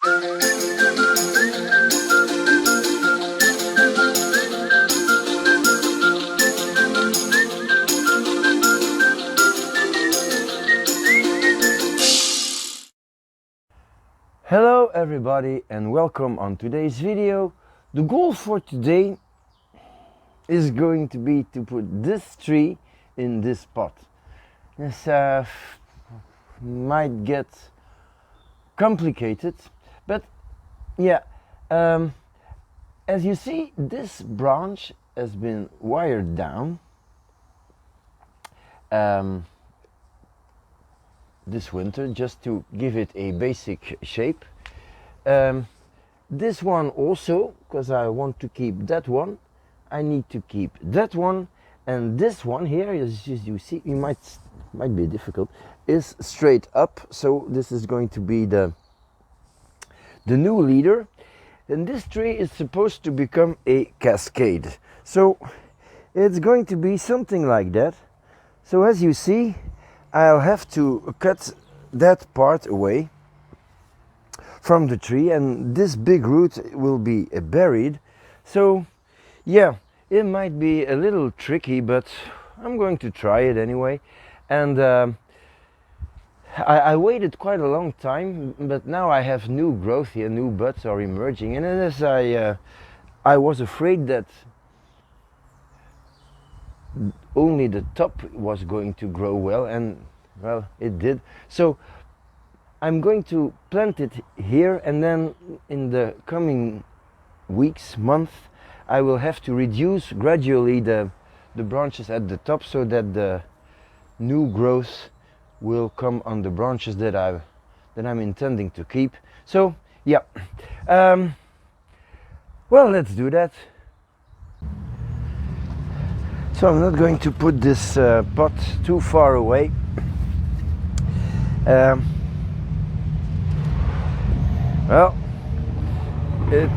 Hello everybody and welcome on today's video. The goal for today is going to be to put this tree in this pot. This might get complicated, but yeah, as you see, this branch has been wired down this winter just to give it a basic shape. This one also, because I want to keep that one, I need to keep that one, and this one here, as you see, it might be difficult, is straight up. So this is going to be the new leader, and this tree is supposed to become a cascade. So it's going to be something like that. So as you see, I'll have to cut that part away from the tree, and this big root will be buried. So yeah, it might be a little tricky, but I'm going to try it anyway. And I waited quite a long time, but now I have new growth here, new buds are emerging, and as I was afraid that only the top was going to grow well, and well, it did. So I'm going to plant it here, and then in the coming weeks, month, I will have to reduce gradually the branches at the top, so that the new growth will come on the branches that I'm intending to keep. So yeah, well, let's do that. So I'm not going to put this pot too far away. Well, it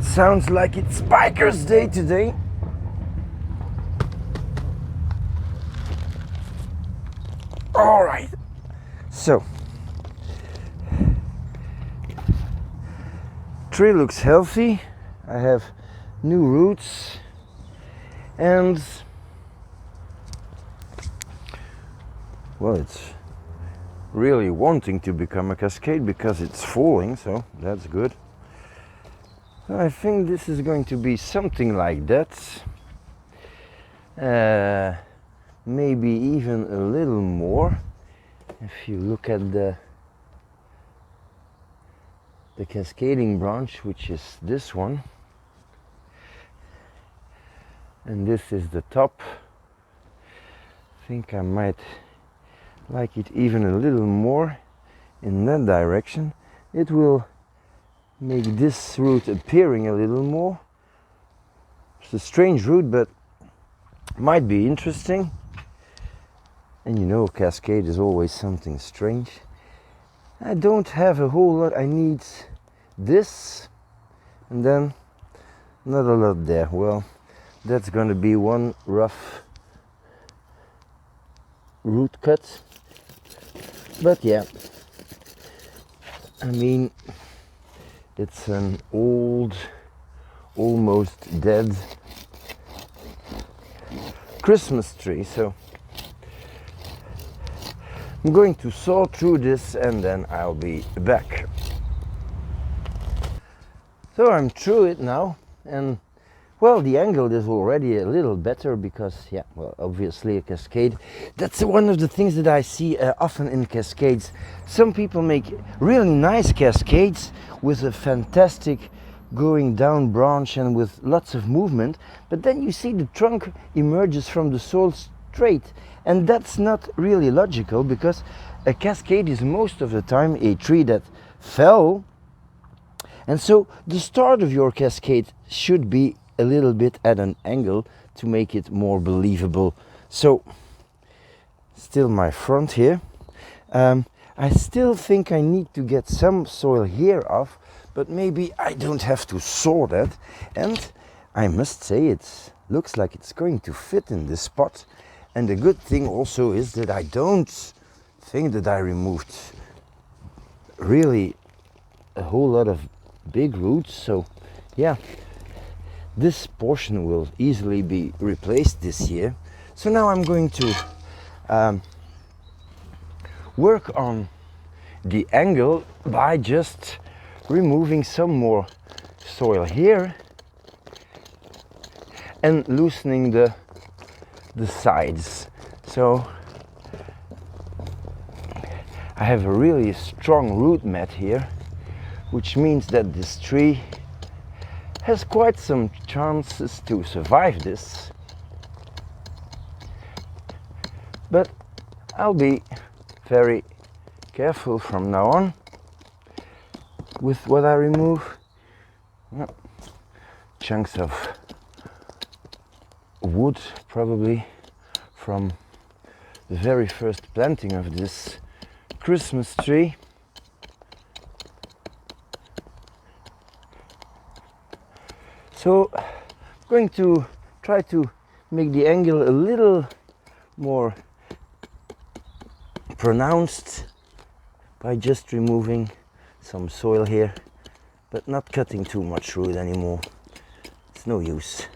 sounds like it's Biker's Day today. All right, so tree looks healthy. I have new roots, and well, it's really wanting to become a cascade because it's falling, so that's good. I think this is going to be something like that, maybe even a little more. If you look at the cascading branch, which is this one, and this is the top, I think I might like it even a little more in that direction. It will make this root appearing a little more. It's a strange root, but might be interesting. And you know, cascade is always something strange. I don't have a whole lot. I need this, and then not a lot there. Well, that's going to be one rough root cut. But yeah, I mean, it's an old, almost dead Christmas tree, so I'm going to saw through this and then I'll be back. So I'm through it now, and well, the angle is already a little better because, yeah, well, obviously a cascade. That's one of the things that I see often in cascades. Some people make really nice cascades with a fantastic going down branch and with lots of movement, but then you see the trunk emerges from the soil straight, and that's not really logical, because a cascade is most of the time a tree that fell, and so the start of your cascade should be a little bit at an angle to make it more believable. So still my front here. I still think I need to get some soil here off, but maybe I don't have to saw that. And I must say, it looks like it's going to fit in this spot. And the good thing also is that I don't think that I removed really a whole lot of big roots, so yeah, this portion will easily be replaced this year. So now I'm going to work on the angle by just removing some more soil here and loosening the sides. So I have a really strong root mat here, which means that this tree has quite some chances to survive this. But I'll be very careful from now on with what I remove. Chunks of wood, probably from the very first planting of this Christmas tree. So I'm going to try to make the angle a little more pronounced by just removing some soil here, but not cutting too much root anymore. It's no use.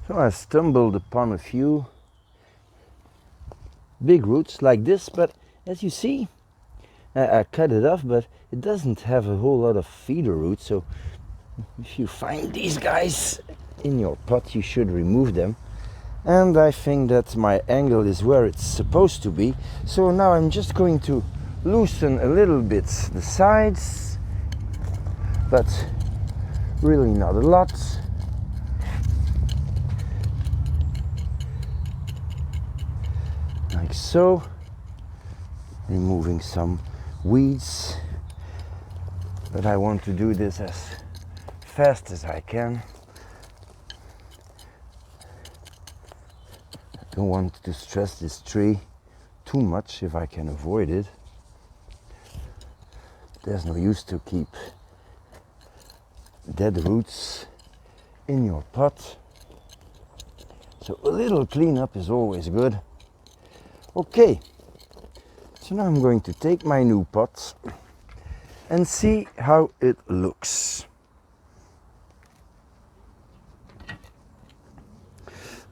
So I stumbled upon a few big roots like this, but as you see, I cut it off, but it doesn't have a whole lot of feeder roots. So if you find these guys in your pot, you should remove them. And I think that my angle is where it's supposed to be. So now I'm just going to loosen a little bit the sides, but really not a lot. Like so. Removing some weeds, but I want to do this as fast as I can. I don't want to stress this tree too much if I can avoid it. There's no use to keep dead roots in your pot. So a little cleanup is always good. Okay, so now I'm going to take my new pot and see how it looks.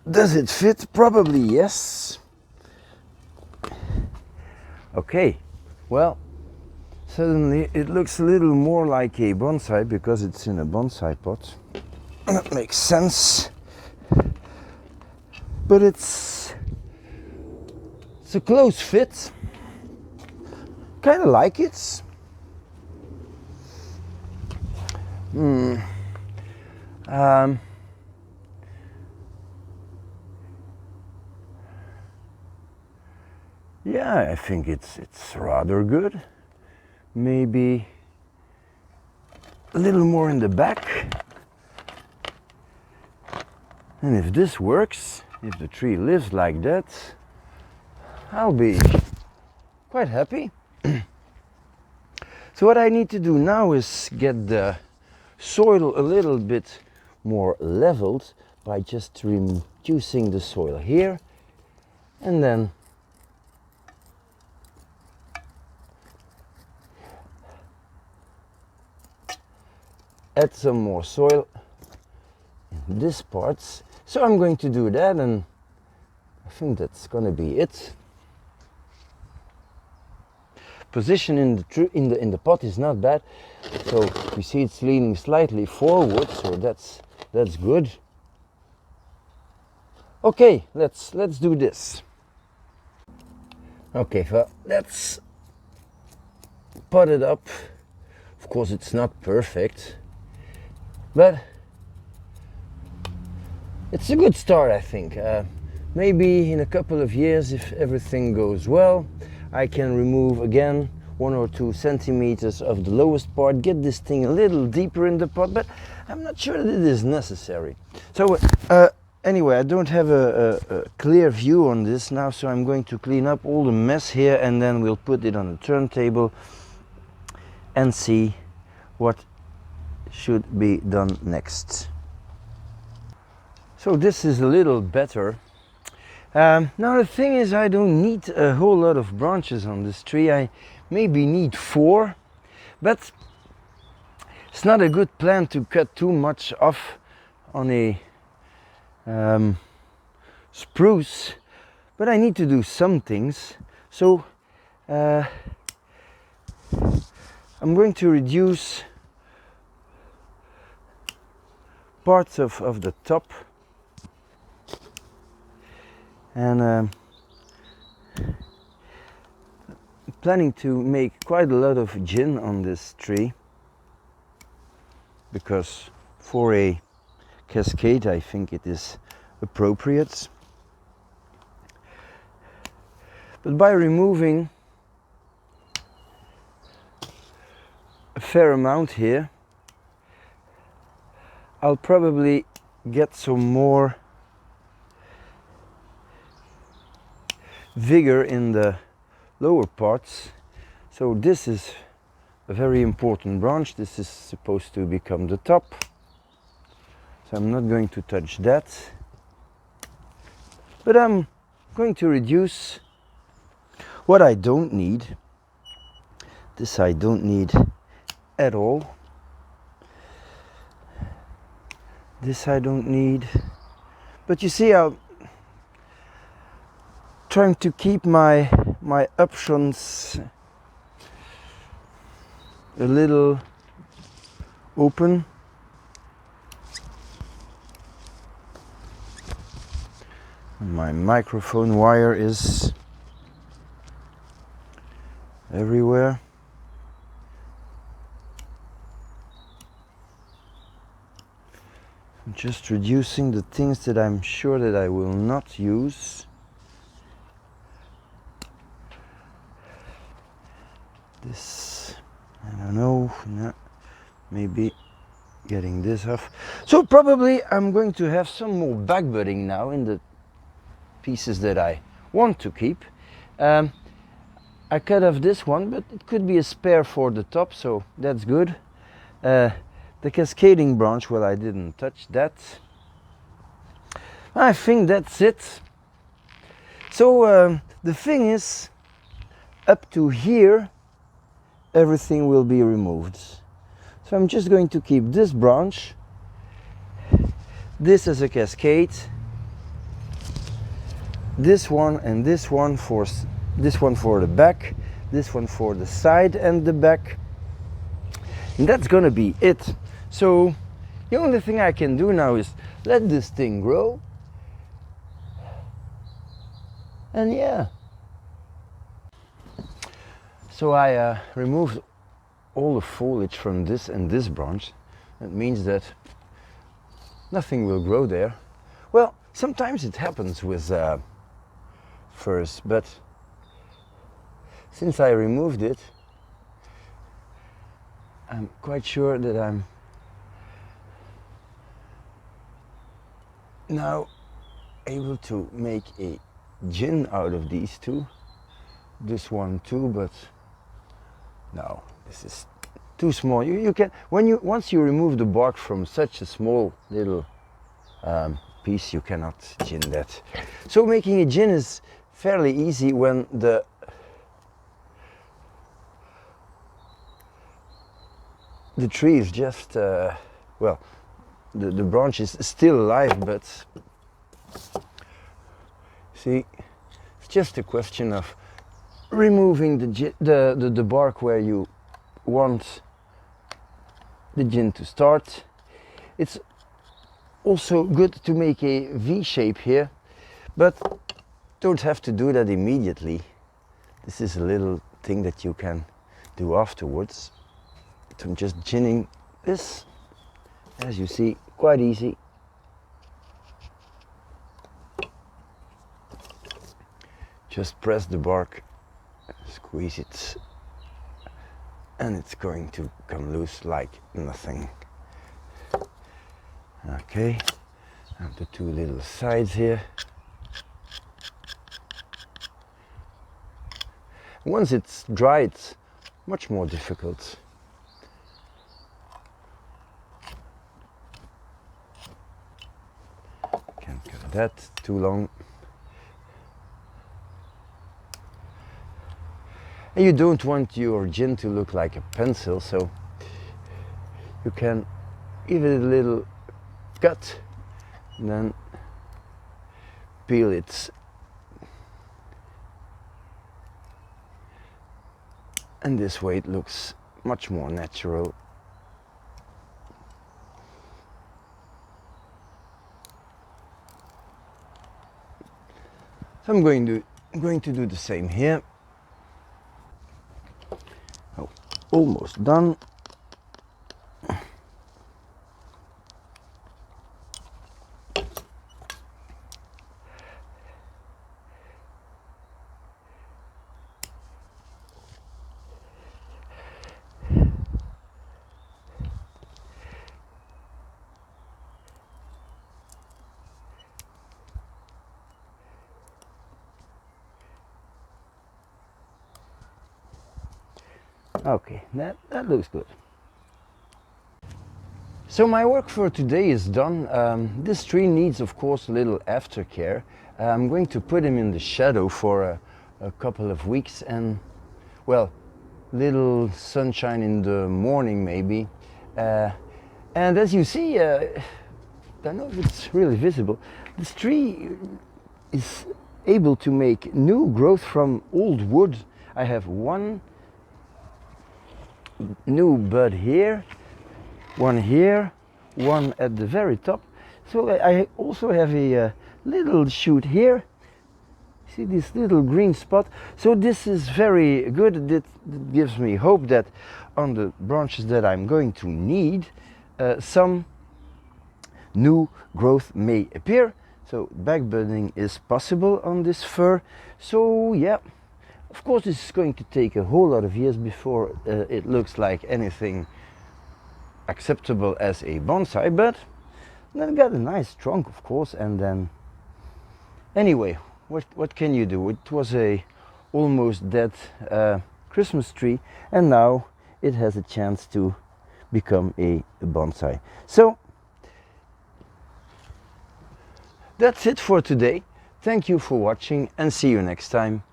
Does it fit? Probably yes. Okay, well, suddenly it looks a little more like a bonsai because it's in a bonsai pot. That makes sense. But it's a close fit. Kind of like it. Yeah, I think it's rather good. Maybe a little more in the back. And if this works, if the tree lives like that, I'll be quite happy. So what I need to do now is get the soil a little bit more leveled by just reducing the soil here, and then add some more soil in these parts. So I'm going to do that, and I think that's gonna be it. Position in the pot is not bad, so you see it's leaning slightly forward, so that's good. Okay, let's do this. Okay, so let's pot it up. Of course, it's not perfect, but it's a good start, I think. Maybe in a couple of years, if everything goes well, I can remove again 1 or 2 centimeters of the lowest part, get this thing a little deeper in the pot, but I'm not sure that it is necessary. So anyway, I don't have a clear view on this now, so I'm going to clean up all the mess here, and then we'll put it on the turntable and see what should be done next. So this is a little better. Now the thing is, I don't need a whole lot of branches on this tree. I maybe need 4, but it's not a good plan to cut too much off on a spruce, but I need to do some things. So I'm going to reduce parts of the top, and planning to make quite a lot of gin on this tree, because for a cascade I think it is appropriate. But by removing a fair amount here, I'll probably get some more vigor in the lower parts. So this is a very important branch. This is supposed to become the top. So I'm not going to touch that. But I'm going to reduce what I don't need. This I don't need at all. This I don't need. But you see, I'm trying to keep my options a little open. My microphone wire is everywhere. I'm just reducing the things that I'm sure that I will not use. This, I don't know, no, maybe getting this off. So probably I'm going to have some more backbudding now in the pieces that I want to keep. I cut off this one, but it could be a spare for the top, so that's good. The cascading branch, well, I didn't touch that. I think that's it. So the thing is, up to here, everything will be removed. So I'm just going to keep this branch, this as a cascade, this one and this one for the back, this one for the side and the back, and that's gonna be it. So the only thing I can do now is let this thing grow, and yeah. So I removed all the foliage from this and this branch. That means that nothing will grow there. Well, sometimes it happens with firs, but since I removed it, I'm quite sure that I'm now able to make a gin out of these two. This one too, but no, this is too small. You can, once you remove the bark from such a small little piece, you cannot gin that. So making a gin is fairly easy when the tree is just well, the branch is still alive, but see, it's just a question of removing the bark where you want the gin to start. It's also good to make a V shape here, but don't have to do that immediately. This is a little thing that you can do afterwards. So I'm just ginning this, as you see, quite easy. Just press the bark, squeeze it, and it's going to come loose like nothing. Okay, and the two little sides here. Once it's dry, it's much more difficult. Can't cut that too long. And you don't want your gin to look like a pencil, so you can give it a little cut and then peel it. And this way it looks much more natural. So I'm going to do the same here. Oh, almost done. Okay, that looks good. So my work for today is done. This tree needs, of course, a little aftercare. I'm going to put him in the shadow for a couple of weeks, and well, little sunshine in the morning maybe. And as you see, I don't know if it's really visible, this tree is able to make new growth from old wood. I have one new bud here, one here, one at the very top. So I also have a little shoot here. See this little green spot? So this is very good. It gives me hope that on the branches that I'm going to need, some new growth may appear. So backbudding is possible on this fir. So yeah, of course this is going to take a whole lot of years before it looks like anything acceptable as a bonsai, but then got a nice trunk, of course. And then anyway, what can you do? It was a almost dead Christmas tree, and now it has a chance to become a bonsai. So that's it for today. Thank you for watching, and see you next time.